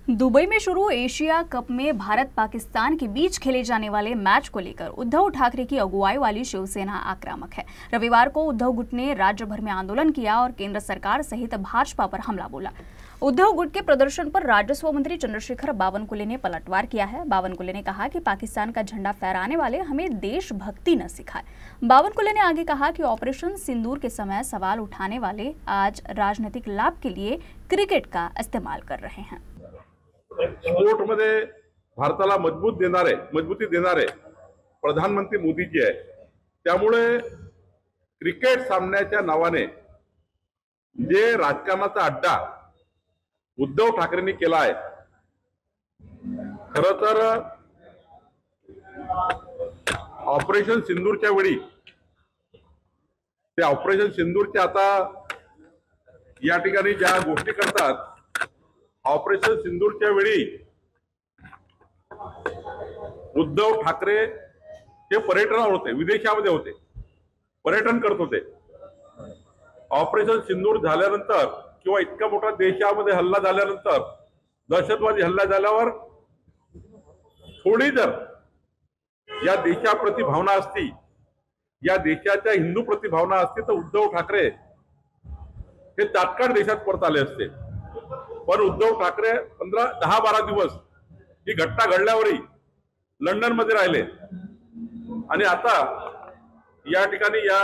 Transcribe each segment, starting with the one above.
Dubai में शुरू Asia cup में भारत पाकिस्तान के बीच खेले जाने वाले मैच को लेकर उद्धव ठाकरे की अगुवाई वाली शिवसेना आक्रामक है। रविवार को उद्धव गुट ने राज्य भर में आंदोलन किया और केंद्र सरकार सहित भाजपा पर हमला बोला। उद्धव गुट के प्रदर्शन पर राजस्व मंत्री चंद्रशेखर बावनकुले ने पलटवार किया है। बावनकुले ने कहा कि पाकिस्तान का झंडा फहराने वाले हमें देशभक्ति न सिखाए। बावनकुले ने आगे कहा कि ऑपरेशन सिंदूर के समय सवाल उठाने वाले आज राजनीतिक लाभ के लिए क्रिकेट का इस्तेमाल कर रहे हैं। स्पोर्ट मध्ये भारताला मजबूती देणारे प्रधानमंत्री मोदीजी आहे। त्यामुळे क्रिकेट सामन्याच्या नावाने जे राजकारणाचा अड्डा उद्धव ठाकरेंनी केला आहे, खरं तर ऑपरेशन सिंदूरच्या वेळी ते ऑपरेशन सिंदूरचे आता या ठिकाणी ज्या गोष्टी करतात, ऑपरेशन सिंदूरच्या वेळी उद्धव ठाकरे हे पर्यटनावर होते, विदेशामध्ये होते, पर्यटन करत होते। ऑपरेशन सिंदूर झाल्यानंतर किंवा इतका मोठा देशामध्ये हल्ला झाल्यानंतर, दहशतवादी हल्ला झाल्यावर थोडी जर या देशाप्रती भावना असती, या देशाच्या हिंदू प्रति भावना असती, तर उद्धव ठाकरे हे तात्काळ देशात परत आले असते। पण उद्धव ठाकरे 10-12 दिवस ही घटना घडल्यावरही लंडन मध्ये राहिले आणि आता या ठिकाणी या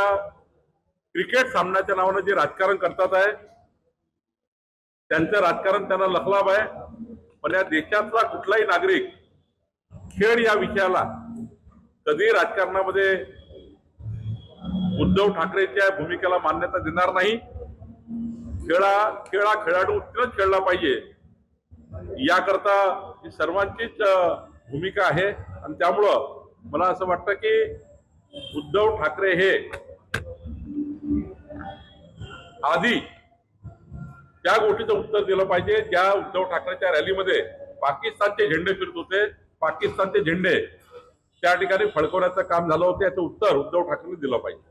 क्रिकेट सामन्याच्या नावाने जे राजकारण करतात आहे, त्यांचं राजकारण त्यांना लखलाभ आहे। पण या देशातला कुठलाही नागरिक खेळ या विषयाला कधी राजकारणामध्ये उद्धव ठाकरेच्या भूमिकेला मान्यता देणार नाही। खेळाडू उत्कृष्ट खेळला पाहिजे याकरता ही सर्वांचीच भूमिका आहे। आणि त्यामुळं मला असं वाटतं की उद्धव ठाकरे हे आधी त्या गोष्टीचं उत्तर दिलं पाहिजे, ज्या उद्धव ठाकरेच्या रॅलीमध्ये पाकिस्तानचे झेंडे फिरत होते, पाकिस्तानचे झेंडे त्या ठिकाणी फडकवण्याचं काम झालं होतं, याचं उत्तर उद्धव ठाकरेंनी दिलं पाहिजे।